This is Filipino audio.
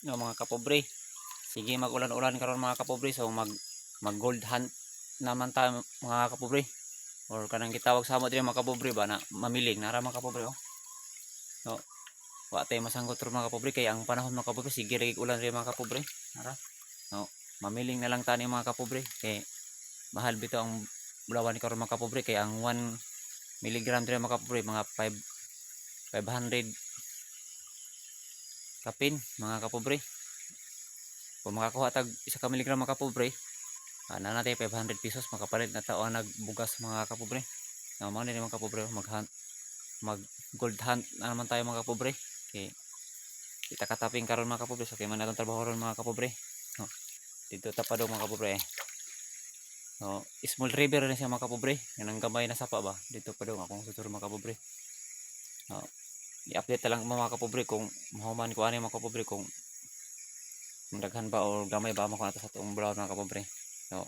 No, mga kapobre. Sige mag-ulan-ulan karon mga kapobre. So mag gold hunt naman tayo mga kapobre. Or kanang gitawag sa amo diri mga kapobre ba na mamiling nara mga kapobre oh. No, wa tay masanggot ro mga kapobre kay ang panahon mga kapobre sige rig ulan ri mga kapobre. Nara. No, mamiling na lang tani mga kapobre kay mahal bitaw ang bulawan karon mga kapobre kay ang 1 milligram diri mga kapobre mga 500 kapin mga kapobre. Kung makakuha tag isa ka miligram mga kapobre, na natin 500 pesos makapalit na tao nagbugas mga kapobre. No, mga nila mga kapobre mag gold hunt na naman tayo mga kapobre. Okay. Kita kataping karon mga kapobre so kay man natong trabaho ron mga kapobre. No, dito tapado mga kapobre. No, small river na siya mga kapobre. Yan ang gamay na sapa ba. Dito pa daw akong tuturo mga kapobre. No, i-update lang mga kapobre kung mahuman ko ani mga kapobre kung daghan ba o gamay ba mo ko ato sa tuong brown mga kapobre. So,